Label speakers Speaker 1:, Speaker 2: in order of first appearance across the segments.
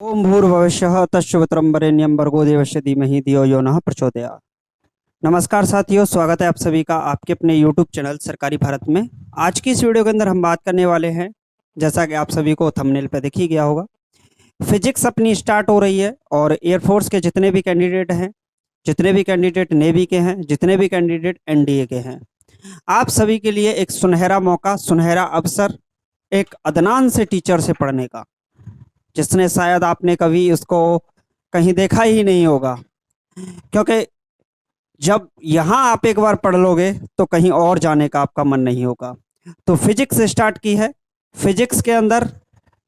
Speaker 1: ओम भूर्भुवस्सुः तत्सवितुर्वरेण्यं वरेण्यं भर्गो देवस्य धीमहि धियो यो नः प्रचोदयात्। नमस्कार साथियों, स्वागत है आप सभी का आपके अपने यूट्यूब चैनल सरकारी भारत में। आज की इस वीडियो के अंदर हम बात करने वाले हैं, जैसा कि आप सभी को थंबनेल पे दिख ही गया होगा, फिजिक्स अपनी स्टार्ट हो रही है और एयरफोर्स के जितने भी कैंडिडेट हैं, जितने भी कैंडिडेट नेवी के हैं, जितने भी कैंडिडेट एनडीए के हैं, आप सभी के लिए एक सुनहरा मौका, सुनहरा अवसर, एक अदनान से टीचर से पढ़ने का, जिसने शायद आपने कभी उसको कहीं देखा ही नहीं होगा। क्योंकि जब यहाँ आप एक बार पढ़ लोगे तो कहीं और जाने का आपका मन नहीं होगा। तो फिजिक्स स्टार्ट की है। फिजिक्स के अंदर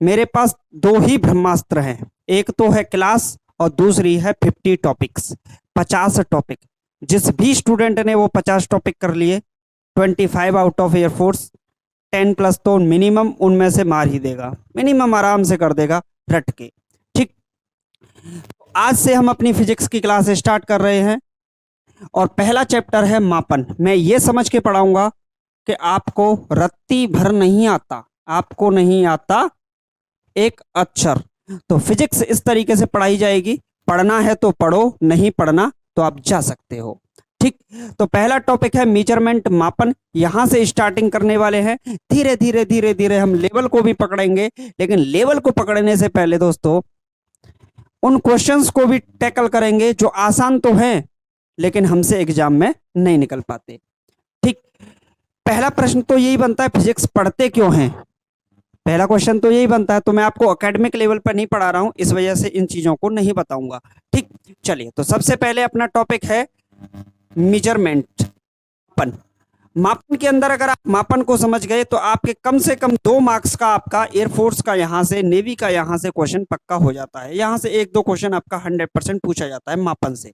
Speaker 1: मेरे पास दो ही ब्रह्मास्त्र हैं, एक तो है क्लास और दूसरी है 50 टॉपिक्स, 50 टॉपिक। जिस भी स्टूडेंट ने वो 50 टॉपिक कर लिए, 25 आउट ऑफ एयरफोर्स, 10 प्लस तो मिनिमम उनमें से मार ही देगा, मिनिमम आराम से कर देगा रट के। ठीक, आज से हम अपनी फिजिक्स की क्लास स्टार्ट कर रहे हैं और पहला चैप्टर है मापन। मैं ये समझ के पढ़ाऊंगा कि आपको रत्ती भर नहीं आता, आपको नहीं आता एक अक्षर। तो फिजिक्स इस तरीके से पढ़ाई जाएगी, पढ़ना है तो पढ़ो, नहीं पढ़ना तो आप जा सकते हो। ठीक, तो पहला टॉपिक है मेजरमेंट, मापन। यहां से स्टार्टिंग करने वाले हैं, धीरे धीरे धीरे धीरे हम लेवल को भी पकड़ेंगे। लेकिन लेवल को पकड़ने से पहले दोस्तों उन क्वेश्चंस को भी टैकल करेंगे जो आसान तो हैं लेकिन हमसे एग्जाम में नहीं निकल पाते। ठीक, पहला प्रश्न तो यही बनता है, फिजिक्स पढ़ते क्यों हैं? पहला क्वेश्चन तो यही बनता है। तो मैं आपको एकेडमिक लेवल पर नहीं पढ़ा रहा हूं, इस वजह से इन चीजों को नहीं बताऊंगा। ठीक, चलिए, तो सबसे पहले अपना टॉपिक है मेजरमेंट, मापन। मापन के अंदर अगर आप मापन को समझ गए तो आपके कम से कम 2 मार्क्स का आपका एयरफोर्स का यहां से, नेवी का यहां से क्वेश्चन पक्का हो जाता है। यहां से एक दो क्वेश्चन आपका 100% पूछा जाता है मापन से।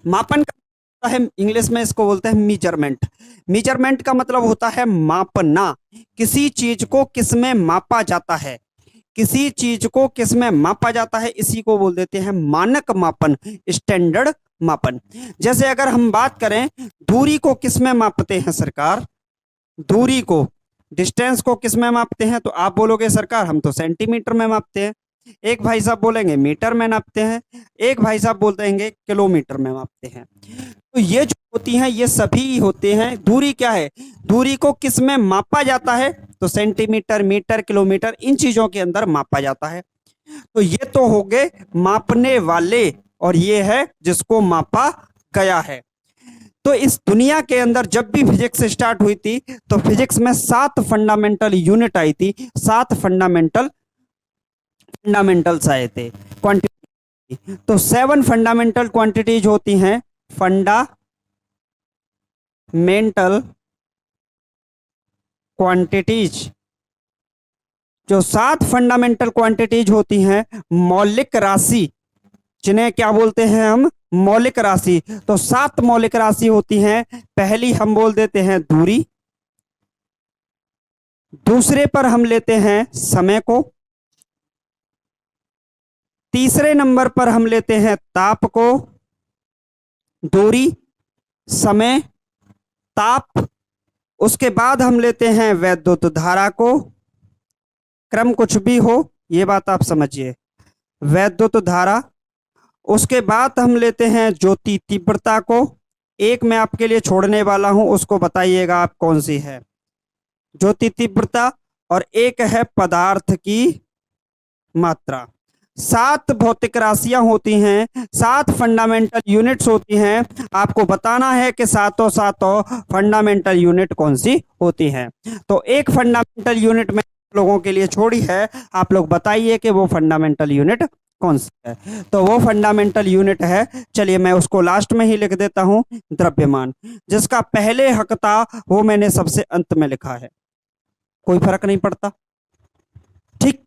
Speaker 1: मापन का है, इंग्लिश में इसको बोलते हैं मेजरमेंट। मेजरमेंट का मतलब होता है मापना। किसी चीज को किस में मापा जाता है, किसी चीज को किस में मापा जाता है, इसी को बोल देते हैं मानक मापन, स्टैंडर्ड मापन। जैसे अगर हम बात करें दूरी को किस में मापते हैं सरकार, दूरी को, डिस्टेंस को किस में मापते हैं, तो आप बोलोगे सरकार हम तो सेंटीमीटर में मापते हैं। एक भाई साहब बोलेंगे मीटर में नापते हैं, एक भाई साहब बोल देंगे किलोमीटर में मापते हैं। तो ये जो होती हैं ये सभी होते हैं। दूरी क्या है, दूरी को किस में मापा जाता है, तो सेंटीमीटर, मीटर, किलोमीटर, इन चीजों के अंदर मापा जाता है। तो ये तो हो गए मापने वाले, और ये है जिसको मापा गया है। तो इस दुनिया के अंदर जब भी फिजिक्स स्टार्ट हुई थी तो फिजिक्स में 7 फंडामेंटल यूनिट आई थी, 7 फंडामेंटल्स आए थे, क्वांटिटी। तो 7 फंडामेंटल क्वांटिटीज होती हैं, फंडामेंटल क्वांटिटीज। जो 7 फंडामेंटल क्वांटिटीज होती हैं, मौलिक राशि, जिन्हें क्या बोलते हैं हम, मौलिक राशि। तो 7 मौलिक राशि होती हैं। पहली हम बोल देते हैं दूरी, दूसरे पर हम लेते हैं समय को, तीसरे नंबर पर हम लेते हैं ताप को, दूरी, समय, ताप। उसके बाद हम लेते हैं वैद्युत धारा को, क्रम कुछ भी हो ये बात आप समझिए, वैद्युत धारा। उसके बाद हम लेते हैं ज्योति तीव्रता को, एक मैं आपके लिए छोड़ने वाला हूं, उसको बताइएगा आप कौन सी है, ज्योति तीव्रता। और एक है पदार्थ की मात्रा। 7 भौतिक राशियां होती हैं, 7 फंडामेंटल यूनिट्स होती हैं। आपको बताना है कि सातों सातों फंडामेंटल यूनिट कौन सी होती हैं। तो एक फंडामेंटल यूनिट में लोगों के लिए छोड़ी है, आप लोग बताइए कि वो फंडामेंटल यूनिट कौन सी है। तो वो फंडामेंटल यूनिट है, चलिए मैं उसको लास्ट में ही लिख देता हूं, द्रव्यमान। जिसका पहले हक था वो मैंने सबसे अंत में लिखा है, कोई फर्क नहीं पड़ता। ठीक,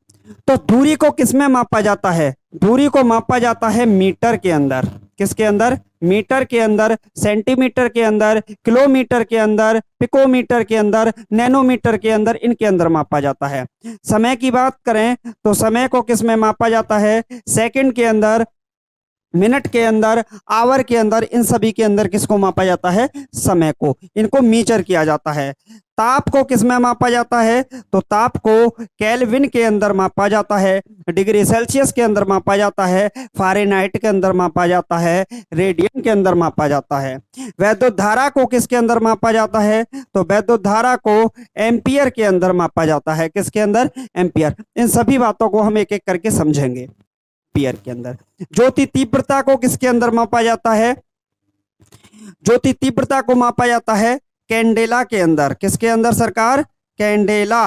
Speaker 1: तो दूरी को किसमें मापा जाता है, दूरी को मापा जाता है मीटर के अंदर। किसके अंदर, मीटर के अंदर, सेंटीमीटर के अंदर, किलोमीटर के अंदर, पिकोमीटर के अंदर, नैनोमीटर के अंदर, इनके अंदर मापा जाता है। समय की बात करें तो समय को किस में मापा जाता है, सेकंड के अंदर, मिनट के अंदर, आवर के अंदर, इन सभी के अंदर किसको मापा जाता है? समय को। इनको मीजर किया जाता है। ताप को किस में मापा जाता है? तो ताप को केल्विन के अंदर मापा जाता है, डिग्री सेल्सियस के अंदर मापा जाता है, फ़ारेनहाइट के अंदर मापा जाता है, रेडियन के अंदर मापा जाता है। वैद्युत धारा को किसके अंदर मापा जाता है? तो वैद्युत धारा को एम्पियर के अंदर मापा जाता है। किसके अंदर? एम्पियर। इन सभी बातों को हम एक एक करके समझेंगे। एम्पियर के अंदर। ज्योति तीव्रता को किसके अंदर मापा जाता है? ज्योति तीव्रता को मापा जाता है कैंडेला के अंदर। किसके अंदर सरकार? कैंडेला।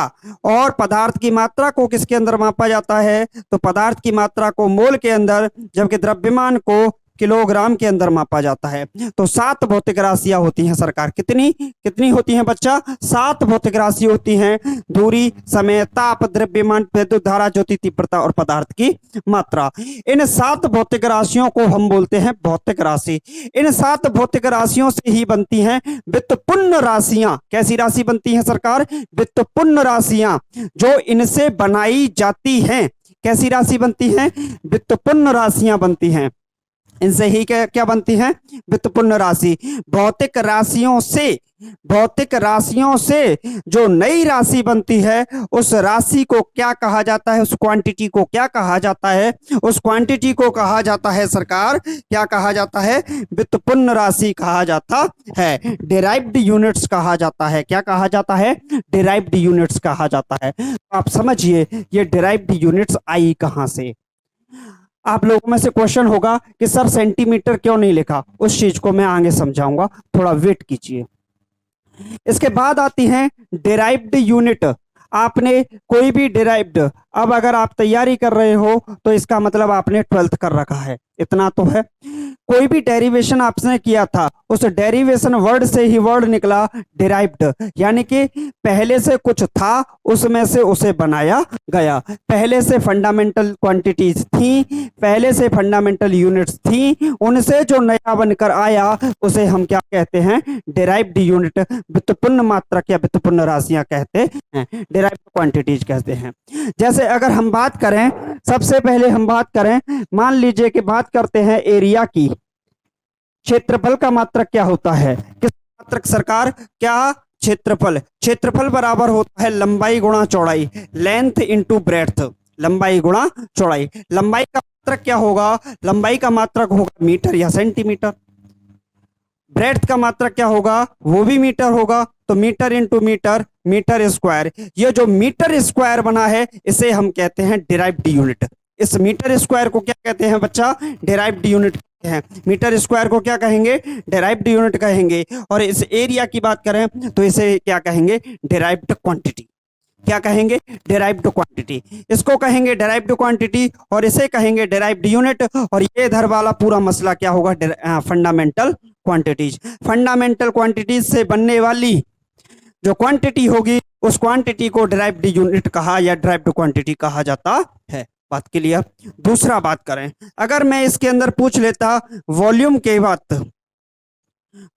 Speaker 1: और पदार्थ की मात्रा को किसके अंदर मापा जाता है? तो पदार्थ की मात्रा को मोल के अंदर, जबकि द्रव्यमान को किलोग्राम के अंदर मापा जाता है। तो 7 भौतिक राशियां होती हैं सरकार। कितनी कितनी होती हैं बच्चा? 7 भौतिक राशि होती हैं। दूरी, समय, ताप, द्रव्यमान, विद्युत धारा, ज्योति तीव्रता और पदार्थ की मात्रा। इन 7 भौतिक राशियों को हम बोलते हैं भौतिक राशि। इन 7 भौतिक राशियों से ही बनती हैं व्युत्पन्न राशियां। कैसी राशि बनती हैं सरकार? व्युत्पन्न राशियां, जो इनसे बनाई जाती हैं। कैसी राशि बनती हैं? व्युत्पन्न राशियां बनती हैं। इनसे ही क्या क्या बनती है? व्युत्पन्न राशि। भौतिक राशियों से, भौतिक राशियों से जो नई राशि बनती है, उस राशि को क्या कहा जाता है? उस क्वांटिटी को क्या कहा जाता है? उस क्वांटिटी को कहा जाता है सरकार, क्या कहा जाता है? व्युत्पन्न राशि कहा जाता है। डिराइव्ड यूनिट्स कहा जाता है। क्या कहा जाता है? डिराइव्ड यूनिट्स कहा जाता है। आप समझिए ये डिराइव्ड यूनिट्स आई कहां से। आप लोगों में से क्वेश्चन होगा कि सर सेंटीमीटर क्यों नहीं लिखा? उस चीज को मैं आगे समझाऊंगा, थोड़ा वेट कीजिए। इसके बाद आती हैं डिराइव्ड यूनिट। आपने कोई भी डिराइव्ड, अब अगर आप तैयारी कर रहे हो तो इसका मतलब आपने 12th कर रखा है, इतना तो है। कोई भी डेरिवेशन आपने किया था, उस डेरिवेशन वर्ड से ही वर्ड निकला डिराइव्ड, यानी कि पहले से कुछ था, उसमें से उसे बनाया गया। पहले से फंडामेंटल क्वांटिटीज थी, पहले से फंडामेंटल यूनिट्स थी, उनसे जो नया बनकर आया उसे हम क्या कहते हैं? डिराइव्ड यूनिट, व्युत्पन्न मात्रक या व्युत्पन्न राशियां कहते हैं, डिराइव्ड क्वांटिटीज कहते हैं। जैसे अगर हम बात करें, सबसे पहले हम बात करें, मान लीजिए कि बात करते हैं एरिया की। क्षेत्रफल का मात्रक क्या होता है? किस मात्रक सरकार? क्या? क्षेत्रफल। क्षेत्रफल बराबर होता है लंबाई गुणा चौड़ाई, लेंथ इनटू ब्रेड्थ। लंबाई गुणा चौड़ाई। लंबाई का मात्रक क्या होगा? लंबाई का मात्रक होगा मीटर या सेंटीमीटर। ब्रेड्थ का मात्रक क्या होगा? वो भी मीटर होगा। तो metre into metre, metre square. ये जो मीटर स्क्वायर बना है इसे हम कहते हैं डिराइव्ड यूनिट। इस मीटर स्क्वायर को क्या कहते हैं बच्चा? डिराइव्ड यूनिट कहते हैं। मीटर स्क्वायर को क्या कहेंगे? डिराइव्ड यूनिट कहेंगे। और इस एरिया की बात करें तो इसे क्या कहेंगे? Derived quantity. क्या कहेंगे? Derived quantity. इसको कहेंगे डिराइव्ड क्वांटिटी और इसे कहेंगे डिराइव्ड यूनिट। और ये इधर वाला पूरा मसला क्या होगा? Fundamental quantities. फंडामेंटल क्वांटिटीज से बनने वाली जो क्वांटिटी होगी उस क्वांटिटी को डिराइव्ड यूनिट कहा या डिराइव्ड क्वांटिटी कहा जाता है। बात क्लियर? दूसरा बात करें, अगर मैं इसके अंदर पूछ लेता वॉल्यूम के बात।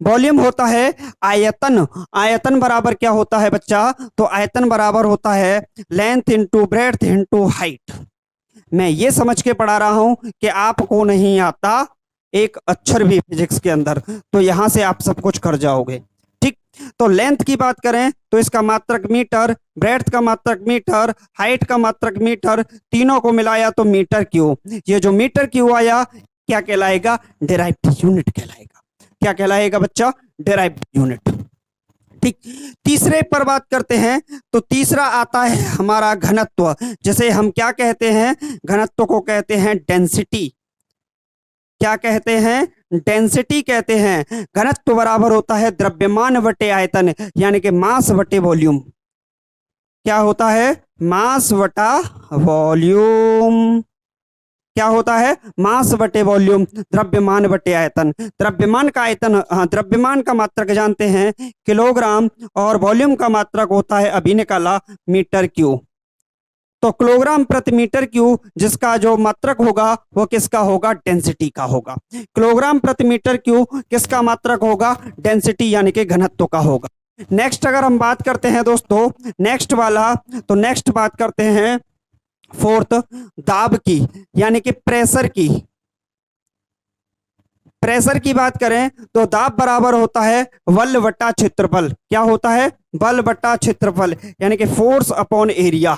Speaker 1: वॉल्यूम होता है आयतन। आयतन बराबर क्या होता है बच्चा? तो आयतन बराबर होता है length into breadth into height. मैं ये समझ के पढ़ा रहा हूं कि आपको नहीं आता एक अक्षर भी फिजिक्स के अंदर, तो यहां से आप सब कुछ कर जाओगे। ठीक, तो लेंथ की बात करें तो इसका मात्रक मीटर, ब्रेड्थ का मात्रक मीटर, हाइट का मात्रक मीटर, तीनों को मिलाया तो मीटर क्यूब। ये जो मीटर क्यूब आया क्या कहलाएगा? डिराइव्ड यूनिट कहलाएगा। क्या कहलाएगा बच्चा? Derived unit. ठीक, तीसरे पर बात करते हैं तो तीसरा आता है हमारा घनत्व। जैसे हम क्या कहते हैं? घनत्व को कहते हैं डेंसिटी। क्या कहते हैं? डेंसिटी कहते हैं। घनत्व बराबर होता है द्रव्यमान बटे आयतन, यानी कि मास बटे वॉल्यूम। क्या होता है? मास बटा वॉल्यूम। क्या होता है? मास बटे वॉल्यूम, द्रव्यमान बटे आयतन। द्रव्यमान का आयतन, द्रव्यमान का मात्रक जानते हैं किलोग्राम, और वॉल्यूम का मात्रक होता है, अभी निकाला, मीटर क्यूब। तो किलोग्राम प्रति मीटर क्यूब जिसका जो मात्रक होगा वो किसका होगा? डेंसिटी का होगा। किलोग्राम प्रति मीटर क्यूब किसका मात्रक होगा? डेंसिटी यानी कि घनत्व का होगा। नेक्स्ट अगर हम बात करते हैं दोस्तों, नेक्स्ट वाला, तो नेक्स्ट बात करते हैं फोर्थ, दाब की, यानी कि प्रेशर की। प्रेशर की बात करें तो दाब बराबर होता है बल बटा क्षेत्रफल। क्या होता है? बल बटा क्षेत्रफल, यानी कि फोर्स अपॉन एरिया।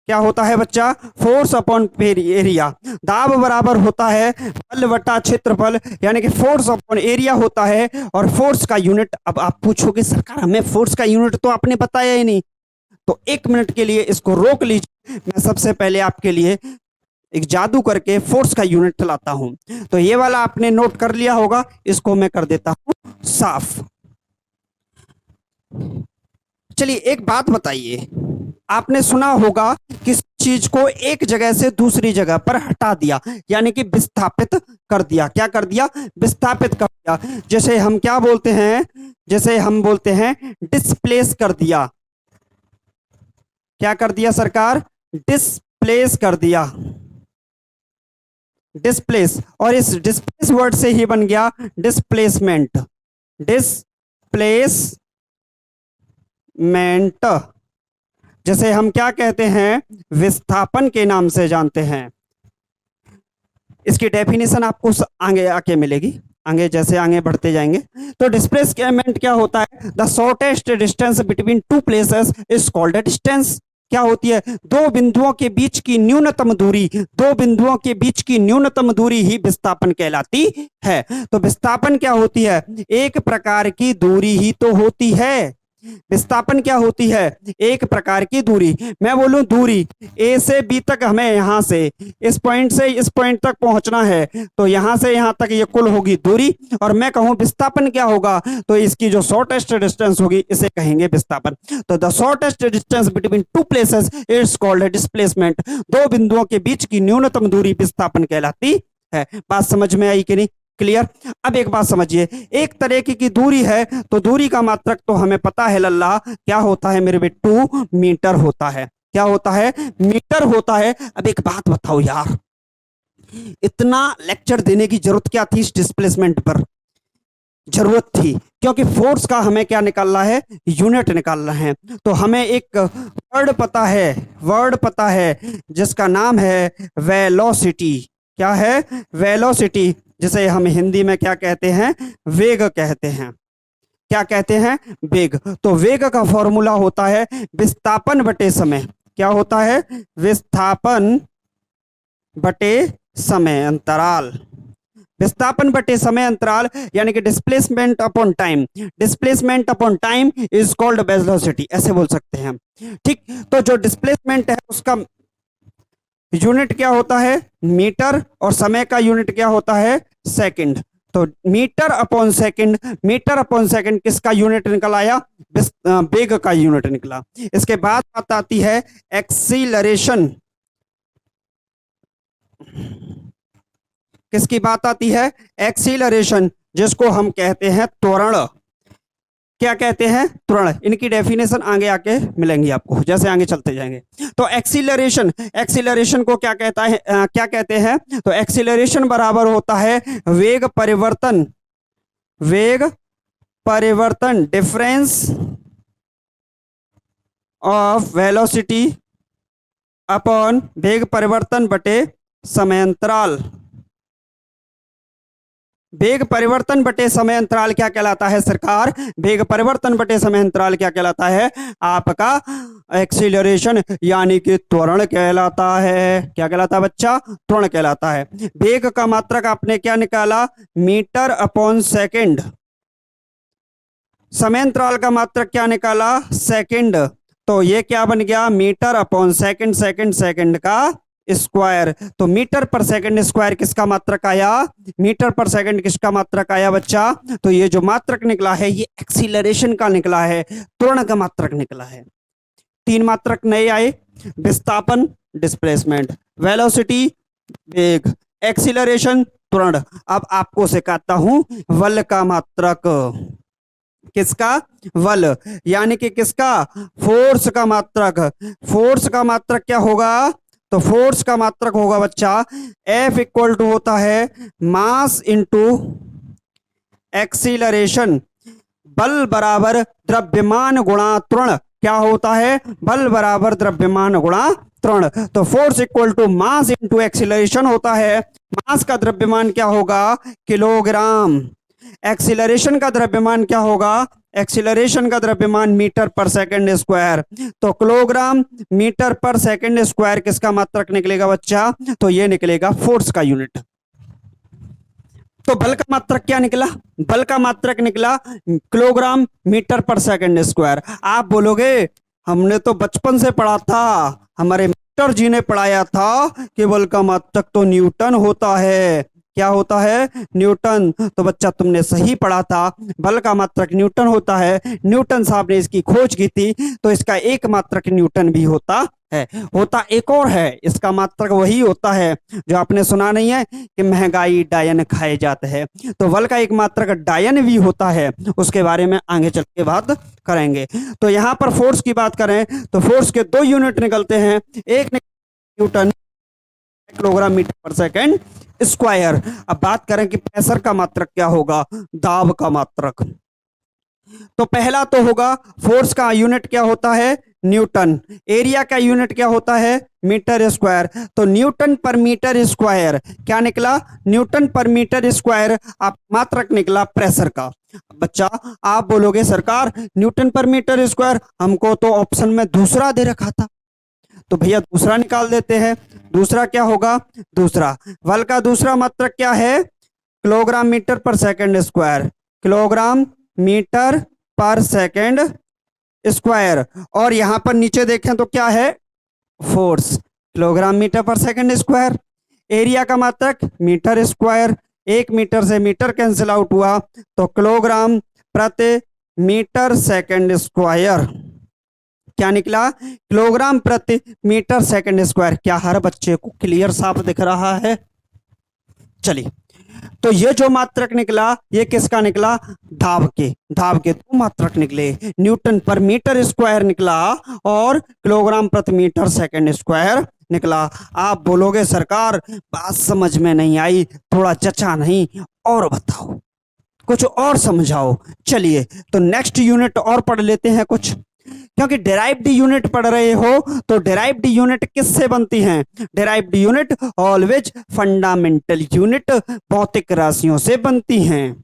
Speaker 1: क्या होता है बच्चा? Force upon area. दाब बराबर होता है बल बटा क्षेत्रफल, यानी कि फोर्स अपॉन एरिया होता है। और फोर्स का यूनिट, अब आप पूछोगे सरकार हमें फोर्स का यूनिट तो आपने बताया ही नहीं, तो 1 मिनट के लिए इसको रोक लीजिए। मैं सबसे पहले आपके लिए एक जादू करके फोर्स का यूनिट लाता हूं। तो ये वाला आपने नोट कर लिया होगा, इसको मैं कर देता हूं साफ। चलिए एक बात बताइए, आपने सुना होगा किस चीज को एक जगह से दूसरी जगह पर हटा दिया, यानी कि विस्थापित कर दिया। क्या कर दिया? विस्थापित कर दिया। जैसे हम क्या बोलते हैं? जैसे हम बोलते हैं डिस्प्लेस कर दिया। क्या कर दिया सरकार? डिस्प्लेस कर दिया। डिस्प्लेस, और इस डिस्प्लेस वर्ड से ही बन गया डिस्प्लेसमेंट। डिस्प्लेसमेंट जैसे हम क्या कहते हैं? विस्थापन के नाम से जानते हैं। इसकी डेफिनेशन आपको आगे आके मिलेगी, आगे जैसे आगे बढ़ते जाएंगे। तो डिस्प्लेसमेंट क्या होता है? The shortest distance between two places is called distance. क्या होती है? दो बिंदुओं के बीच की न्यूनतम दूरी, दो बिंदुओं के बीच की न्यूनतम दूरी ही विस्थापन कहलाती है। तो विस्थापन क्या होती है? एक प्रकार की दूरी ही तो होती है। विस्थापन क्या होती है? एक प्रकार की दूरी। मैं बोलूं दूरी ए से बी तक, हमें यहां से इस पॉइंट से इस पॉइंट तक पहुंचना है, तो यहां से यहां तक ये कुल होगी दूरी। और मैं कहूं विस्थापन क्या होगा, तो इसकी जो शॉर्टेस्ट डिस्टेंस होगी इसे कहेंगे विस्थापन। तो the shortest distance between two places is called displacement. दो बिंदुओं के बीच की न्यूनतम दूरी विस्थापन कहलाती है। बात समझ में आई कि नहीं? क्लियर? अब एक बात समझिए, एक तरह की दूरी है, तो दूरी का मात्रक तो हमें पता है लल्ला, क्या होता है मेरे बिट्टू? मीटर होता है। क्या होता है? मीटर होता है। अब एक बात बताओ यार, इतना लेक्चर देने की जरूरत क्या थी? इस डिस्प्लेसमेंट पर जरूरत थी क्योंकि फोर्स का हमें क्या निकालना है? यूनिट निकालना है। तो हमें एक वर्ड पता है, वर्ड पता है जिसका नाम है वेलोसिटी। क्या है? वेलोसिटी, जिसे हम हिंदी में क्या कहते हैं? वेग कहते हैं। क्या कहते हैं? वेग। तो वेग का फॉर्मूला होता है विस्थापन बटे समय। क्या होता है? विस्थापन बटे समय अंतराल। विस्थापन बटे समय अंतराल, यानी कि displacement upon time. Displacement upon time is called velocity, ऐसे बोल सकते हैं हम। ठीक, तो जो डिस्प्लेसमेंट है उसका यूनिट क्या होता है? मीटर। और समय का यूनिट क्या होता है? सेकंड। तो metre upon second, metre upon second किसका यूनिट निकल आया? वेग का यूनिट निकला। इसके बाद बात आती है एक्सीलरेशन। किसकी बात आती है? एक्सीलरेशन, जिसको हम कहते हैं त्वरण। क्या कहते हैं? त्वरण। इनकी डेफिनेशन आगे आके मिलेंगी आपको जैसे आगे चलते जाएंगे। तो एक्सीलरेशन, एक्सीलरेशन को क्या कहता है, क्या कहते हैं? तो एक्सीलरेशन बराबर होता है वेग परिवर्तन, वेग परिवर्तन, डिफरेंस ऑफ वेलोसिटी अपॉन वेग परिवर्तन बटे समयांतराल। वेग परिवर्तन बटे समय अंतराल क्या कहलाता है सरकार? वेग परिवर्तन बटे समय अंतराल क्या कहलाता है? आपका एक्सीलरेशन, यानी कि त्वरण कहलाता है। क्या कहलाता है बच्चा? त्वरण कहलाता है। वेग का मात्रक आपने क्या निकाला? Metre upon second. समय अंतराल का मात्रक क्या निकाला? सेकंड। तो ये क्या बन गया? Metre upon second, second second का स्क्वायर। तो मीटर पर सेकंड स्क्वायर किसका मात्रक आया? मीटर पर सेकंड किसका मात्रक आया बच्चा? तो ये जो मात्रक निकला है ये एक्सीलरेशन का निकला है, त्वरण का मात्रक निकला है। तीन मात्रक नए आए, विस्थापन डिस्प्लेसमेंट, वेलोसिटी वेग, एक्सीलरेशन त्वरण। अब आपको सिखाता हूं बल का मात्रक। किसका? बल, यानी कि किसका? फोर्स का मात्रक। फोर्स का मात्रक क्या होगा? तो फोर्स का मात्रक होगा बच्चा F इक्वल टू होता है मास इंटू एक्सीलरेशन। बल बराबर द्रव्यमान गुणा त्वरण। क्या होता है? बल बराबर द्रव्यमान गुणा त्वरण। तो force equal to mass into acceleration होता है। मास का द्रव्यमान क्या होगा? किलोग्राम। एक्सीलरेशन का द्रव्यमान क्या होगा? एक्सीलरेशन का द्रव्यमान मीटर पर सेकंड स्क्वायर। तो किलोग्राम मीटर पर सेकंड स्क्वायर किसका मात्रक निकलेगा बच्चा? तो ये निकलेगा फोर्स का यूनिट। तो बल का मात्रक क्या निकला? बल का मात्रक निकला किलोग्राम मीटर पर सेकंड स्क्वायर। आप बोलोगे हमने तो बचपन से पढ़ा था, हमारे मास्टर जी ने पढ़ाया था कि बल का मात्रक तो न्यूटन होता है। क्या होता है? न्यूटन। तो बच्चा तुमने सही पढ़ा था, बल का मात्रक न्यूटन होता है। न्यूटन साहब ने इसकी खोज की थी, तो इसका एक मात्रक न्यूटन भी होता है। होता एक और है, इसका मात्रक वही होता है जो आपने सुना नहीं है कि महंगाई डायन खाए जाते हैं। तो बल का एक मात्रक डायन भी होता है, उसके बारे में आगे चल के बात करेंगे। तो यहाँ पर फोर्स की बात करें तो फोर्स के दो यूनिट निकलते हैं, एक न्यूटन, किलोग्राम मीटर पर सेकंड स्क्वायर। अब बात करें कि प्रेशर का मात्रक क्या होगा? दाब का मात्रक। तो पहला तो होगा फोर्स का यूनिट क्या होता है? न्यूटन। एरिया का यूनिट क्या होता है? Metre square. तो न्यूटन पर मीटर स्क्वायर क्या निकला? न्यूटन पर मीटर स्क्वायर आप मात्रक निकला प्रेशर का। बच्चा आप बोलोगे सरकार न्यूटन पर मीटर स्क्वायर, हमको तो ऑप्शन में दूसरा दे रखा था। तो भैया दूसरा निकाल देते हैं। दूसरा क्या होगा? दूसरा बल का दूसरा मात्रक क्या है? किलोग्राम मीटर पर सेकंड स्क्वायर। किलोग्राम मीटर पर सेकंड स्क्वायर। और यहां पर नीचे देखें तो क्या है? फोर्स। किलोग्राम मीटर पर सेकंड स्क्वायर। एरिया का मात्रक मीटर स्क्वायर। एक मीटर से मीटर कैंसिल आउट हुआ तो किलोग्राम प्रति मीटर सेकंड स्क्वायर क्या निकला? किलोग्राम प्रति मीटर सेकंड स्क्वायर। क्या हर बच्चे को क्लियर साफ दिख रहा है? चलिए, तो ये जो मात्रक निकला ये किसका निकला? दाब के। दाब के दो मात्रक निकले, न्यूटन पर मीटर स्क्वायर निकला और किलोग्राम प्रति मीटर सेकंड स्क्वायर निकला। आप बोलोगे सरकार बात समझ में नहीं आई, थोड़ा जचा नहीं, और बताओ, कुछ और समझाओ। चलिए तो नेक्स्ट यूनिट और पढ़ लेते हैं कुछ, क्योंकि डिराइव्ड यूनिट पढ़ रहे हो तो डिराइव्ड यूनिट किससे बनती हैं? Derived unit always fundamental unit भौतिक राशियों से बनती हैं।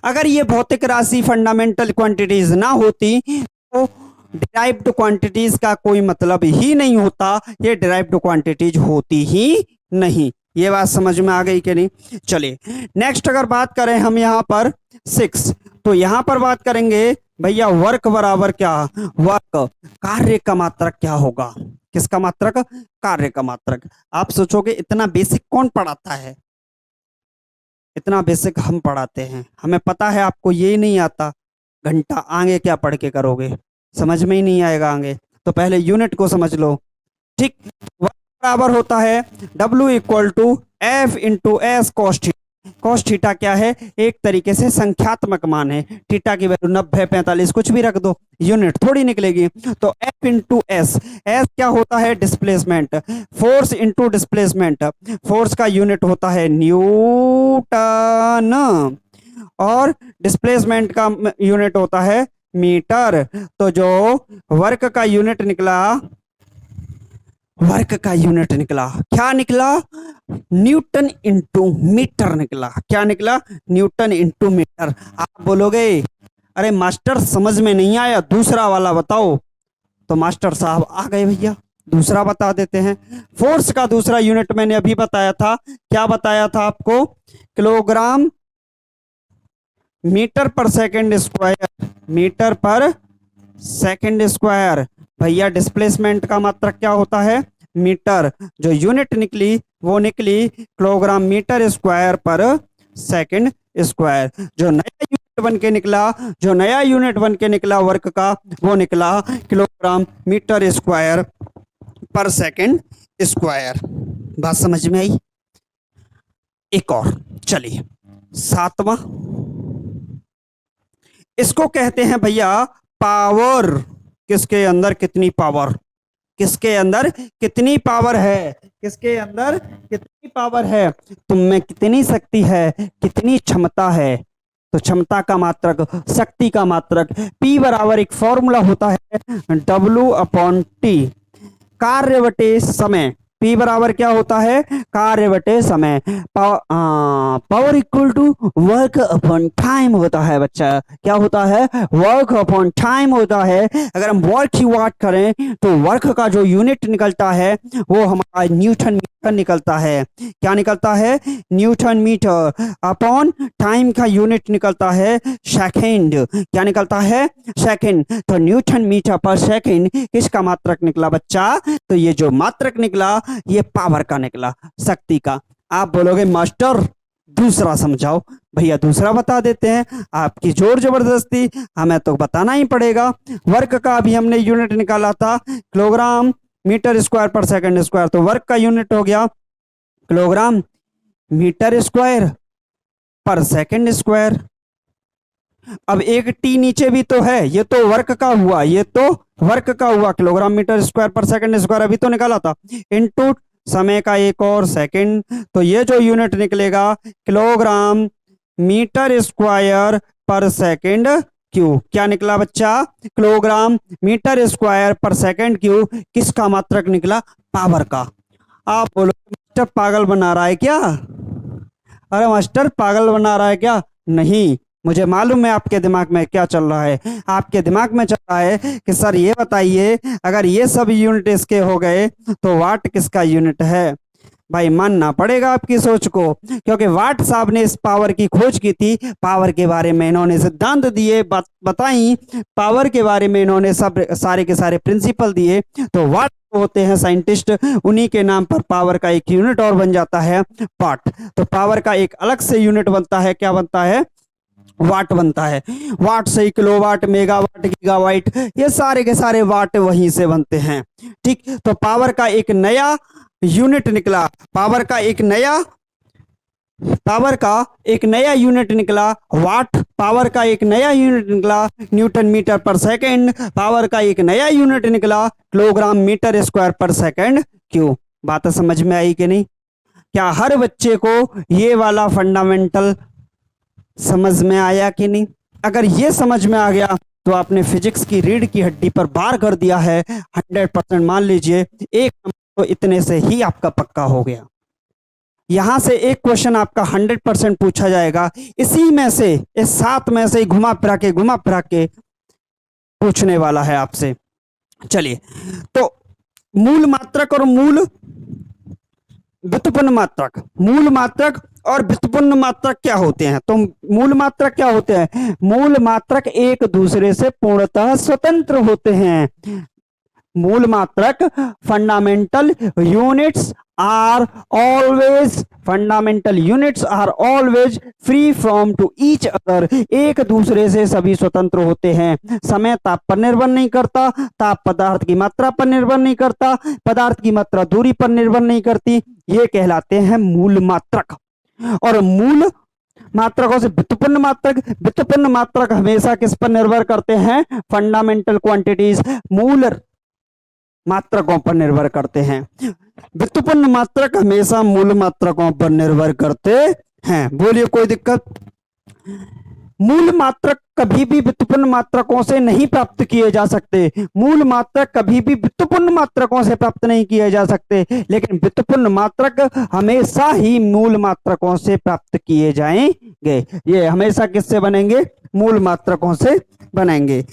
Speaker 1: अगर ये भौतिक राशि फंडामेंटल क्वांटिटीज ना होती तो डिराइव्ड क्वांटिटीज का कोई मतलब ही नहीं होता, ये डिराइव्ड क्वांटिटीज होती ही नहीं। ये बात समझ में आ गई कि नहीं? चलिए नेक्स्ट अगर बात करें हम यहाँ पर 6, तो यहाँ पर बात करेंगे भैया वर्क बराबर क्या? वर्क, कार्य का मात्रक क्या होगा? किसका मात्रक? कार्य का मात्रक। आप सोचोगे इतना बेसिक कौन पढ़ाता है? इतना बेसिक हम पढ़ाते हैं, हमें पता है आपको ये नहीं आता, घंटा आगे क्या पढ़ के करोगे, समझ में ही नहीं आएगा आगे। तो पहले यूनिट को समझ लो, ठीक। वर्क बराबर होता है W equal to F into S cos theta. Cos theta क्या है? एक तरीके से संख्यात्मक मान है, थीटा की वैल्यू 90 45 कुछ भी रख दो, यूनिट थोड़ी निकलेगी। तो F इंटू एस, एस क्या होता है? Displacement. Force into displacement, force का यूनिट होता है न्यूटन और डिस्प्लेसमेंट का यूनिट होता है मीटर। तो जो वर्क का यूनिट निकला, वर्क का यूनिट निकला, क्या निकला? न्यूटन इंटू मीटर निकला। क्या निकला? Newton into metre. आप बोलोगे अरे मास्टर समझ में नहीं आया, दूसरा वाला बताओ। तो मास्टर साहब आ गए भैया, दूसरा बता देते हैं। फोर्स का दूसरा यूनिट मैंने अभी बताया था, क्या बताया था आपको? किलोग्राम मीटर पर सेकंड स्क्वायर। मीटर पर सेकंड स्क्वायर। भैया डिस्प्लेसमेंट का मात्रक क्या होता है? मीटर। जो यूनिट निकली वो निकली किलोग्राम मीटर स्क्वायर पर सेकंड स्क्वायर। जो नया यूनिट बन के निकला, जो नया यूनिट बन के निकला वर्क का, वो निकला किलोग्राम मीटर स्क्वायर पर सेकंड स्क्वायर। बात समझ में आई? एक और, चलिए 7वां, इसको कहते हैं भैया पावर। किसके अंदर कितनी पावर? किसके अंदर कितनी पावर है? किसके अंदर कितनी पावर है? तुम में कितनी शक्ति है, कितनी क्षमता है? तो क्षमता का मात्रक, शक्ति का मात्रक P बराबर एक फॉर्मूला होता है W अपॉन T। कार्य बटे समय, P बराबर क्या होता है, कार्य बटे समय। Power equal to work upon time होता है बच्चा। क्या होता है, वर्क अपॉन टाइम होता है। अगर हम वर्क की बात करें तो वर्क का जो यूनिट निकलता है वो हमारा न्यूटन मीटर निकलता है। क्या निकलता है, न्यूटन मीटर। अपॉन टाइम का यूनिट निकलता है सेकंड। क्या निकलता है, सेकंड। तो न्यूटन मीटर पर सेकंड किसका मात्रक निकला बच्चा, तो ये जो मात्रक निकला ये पावर का निकला, शक्ति का। आप बोलोगे मास्टर दूसरा समझाओ, भैया दूसरा बता देते हैं, आपकी जोर जबरदस्ती, हमें तो बताना ही पड़ेगा। वर्क का अभी हमने यूनिट निकाला था किलोग्राम मीटर स्क्वायर पर सेकंड स्क्वायर, तो वर्क का यूनिट हो गया किलोग्राम मीटर स्क्वायर पर सेकंड स्क्वायर। अब एक टी नीचे भी तो है, ये तो वर्क का हुआ, ये तो वर्क का हुआ, किलोग्राम मीटर स्क्वायर पर सेकंड स्क्वायर अभी तो निकाला था, इनटू समय का एक और सेकंड। तो ये जो यूनिट निकलेगा किलोग्राम मीटर स्क्वायर पर सेकंड क्यूब। क्या निकला बच्चा, किलोग्राम मीटर स्क्वायर पर सेकंड क्यूब किसका मात्रक निकला, पावर का। आप बोलो मास्टर पागल बना रहा है क्या, अरे मास्टर पागल बना रहा है क्या, नहीं, मुझे मालूम है आपके दिमाग में क्या चल रहा है। आपके दिमाग में चल रहा है कि सर ये बताइए अगर ये सब यूनिट इसके हो गए तो वाट किसका यूनिट है। भाई मानना पड़ेगा आपकी सोच को, क्योंकि वाट साहब ने इस पावर की खोज की थी, पावर के बारे में इन्होंने सिद्धांत दिए, बताई, पावर के बारे में इन्होंने सब सारे के सारे प्रिंसिपल दिए। तो वाट होते हैं साइंटिस्ट, उन्हीं के नाम पर पावर का एक यूनिट और बन जाता है वाट। तो पावर का एक अलग से यूनिट बनता है, क्या बनता है, वाट बनता है। वाट से किलोवाट, मेगावाट, गीगावाट, ये सारे के सारे वाट वहीं से बनते हैं। ठीक, तो पावर का एक नया यूनिट निकला, पावर का एक नया यूनिट निकला वाट, पावर का एक नया यूनिट निकला न्यूटन मीटर पर सेकंड, पावर का एक नया यूनिट निकला किलोग्राम मीटर स्क्वायर पर सेकंड क्यूब। बात समझ में आई कि नहीं, क्या हर बच्चे को ये वाला फंडामेंटल समझ में आया कि नहीं। अगर ये समझ में आ गया तो आपने फिजिक्स की रीढ़ की हड्डी पर बार कर दिया है 100%। मान लीजिए एक नंबर तो इतने से ही आपका पक्का हो गया। यहां से एक क्वेश्चन आपका 100% पूछा जाएगा, इसी में से, इस 7 में से घुमा फिरा के पूछने वाला है आपसे। चलिए, तो मूल मात्रक और मूल व्युत्पन्न मात्रक, मूल मात्रक और व्युत्पन्न मात्रक क्या होते हैं, तो मूल मात्रक क्या होते हैं, मूल मात्रक एक दूसरे से पूर्णतः स्वतंत्र होते हैं। मूल मात्रक fundamental units are always free from to each other, एक दूसरे से सभी स्वतंत्र होते हैं। समय ताप पर निर्भर नहीं करता, ताप पदार्थ की मात्रा पर निर्भर नहीं करता, पदार्थ की मात्रा दूरी पर निर्भर नहीं करती, ये कहलाते हैं मूल मात्रक। और मूल मात्रकों से व्युत्पन्न मात्रक हमेशा किस पर निर्भर करते हैं, फंडामेंटल क्वांटिटीज, मूल मात्रकों पर निर्भर करते हैं। व्युत्पन्न मात्रक हमेशा मूल मात्रकों पर निर्भर करते हैं। बोलिए कोई दिक्कत, मूल मात्रक कभी भी व्युत्पन्न मात्रकों से नहीं प्राप्त किए जा सकते, मूल मात्रक कभी भी व्युत्पन्न मात्रकों से प्राप्त नहीं किए जा सकते, लेकिन व्युत्पन्न मात्रक हमेशा ही मूल मात्रकों से प्राप्त किए जाएंगे। ये हमेशा किससे बनेंगे, मूल मात्रकों से बनेंगे।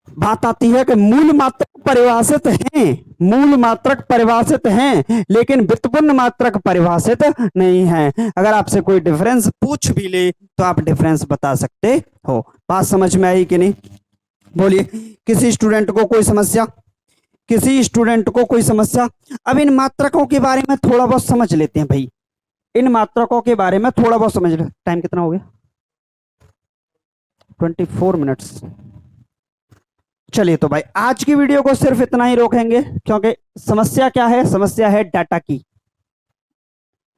Speaker 1: बात आती है कि मूल मात्रक परिभाषित हैं, मूल मात्रक परिभाषित हैं, लेकिन व्युत्पन्न मात्रक परिभाषित नहीं है। अगर आपसे कोई डिफरेंस पूछ भी ले तो आप डिफरेंस बता सकते हो। बात समझ में आई कि नहीं, बोलिए किसी स्टूडेंट को कोई समस्या, किसी स्टूडेंट को कोई समस्या। अब इन मात्रकों के बारे में थोड़ा बहुत समझ लेते हैं भाई, इन मात्रकों के बारे में थोड़ा बहुत समझ लेते। टाइम कितना हो गया, 24 मिनट्स। चलिए तो भाई आज की वीडियो को सिर्फ इतना ही रोकेंगे, क्योंकि समस्या क्या है, समस्या है डाटा की,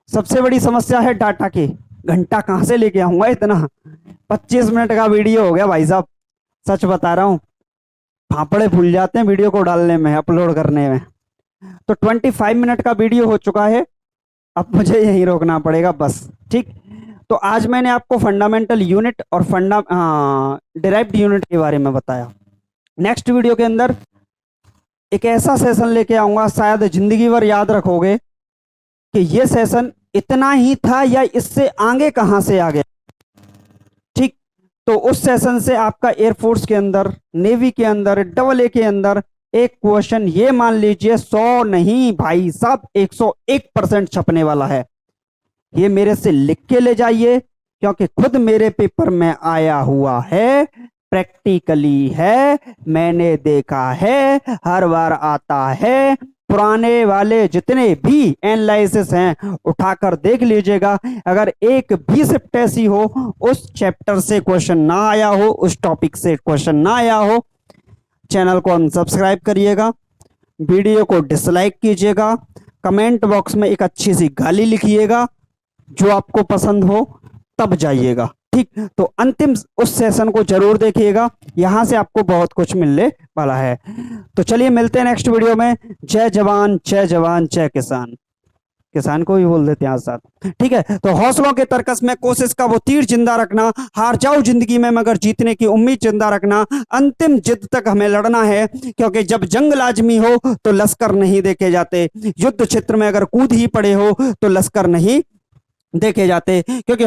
Speaker 1: सबसे बड़ी समस्या है डाटा की। घंटा कहां से लेके आऊंगा इतना, 25 मिनट का वीडियो हो गया भाई साहब, सच बता रहा हूं, फाफड़े फूल जाते हैं वीडियो को डालने में, अपलोड करने में। तो 25 मिनट का वीडियो हो चुका है, अब मुझे यहीं रोकना पड़ेगा बस। ठीक, तो आज मैंने आपको फंडामेंटल यूनिट और डिराइव्ड यूनिट के बारे में बताया। नेक्स्ट वीडियो के अंदर एक ऐसा सेशन लेके आऊंगा, शायद जिंदगी भर याद रखोगे कि ये सेशन इतना ही था या इससे आगे कहां से आ गया। ठीक, तो उस सेशन से आपका एयरफोर्स के अंदर, नेवी के अंदर, डबल ए के अंदर एक क्वेश्चन, ये मान लीजिए 100 नहीं भाई साहब 101% छपने वाला है। ये मेरे से लिख के ले जाइए, क्योंकि खुद मेरे पेपर में आया हुआ है, प्रैक्टिकली है, मैंने देखा है, हर बार आता है। पुराने वाले जितने भी एनालिसिस हैं उठाकर देख लीजिएगा, अगर एक भी शिफ्ट ऐसी हो उस चैप्टर से क्वेश्चन ना आया हो, उस टॉपिक से क्वेश्चन ना आया हो, चैनल को अनसब्सक्राइब करिएगा, वीडियो को डिसलाइक कीजिएगा, कमेंट बॉक्स में एक अच्छी सी गाली लिखिएगा, जो आपको पसंद हो तब जाइएगा। ठीक, तो अंतिम उस सेशन को जरूर देखिएगा, यहां से आपको बहुत कुछ मिलने वाला है। तो चलिए मिलते हैं नेक्स्ट वीडियो में। जय जवान जय जवान जय किसान, किसान को भी बोल देते हैं साथ। ठीक है, तो हौसलों के तरकस में कोशिश का वो तीर जिंदा रखना, हार जाओ जिंदगी में मगर जीतने की उम्मीद जिंदा रखना, अंतिम जिद तक हमें लड़ना है, क्योंकि जब जंग लाजमी हो तो लश्कर नहीं देखे जाते, युद्ध क्षेत्र में अगर कूद ही पड़े हो तो लश्कर नहीं देखे जाते। क्योंकि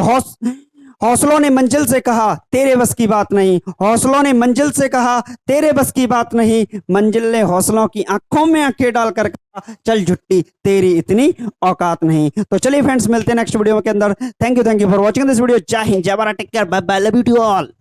Speaker 1: हौसलों ने मंजिल से कहा तेरे बस की बात नहीं, हौसलों ने मंजिल से कहा तेरे बस की बात नहीं, मंजिल ने हौसलों की आंखों में आंखें डालकर कहा चल झुट्टी तेरी इतनी औकात नहीं। तो चलिए फ्रेंड्स, मिलते हैं नेक्स्ट वीडियो के अंदर। Thank you for watching this video. जय हिंद, जय Bharat, take care, bye bye, love you to all.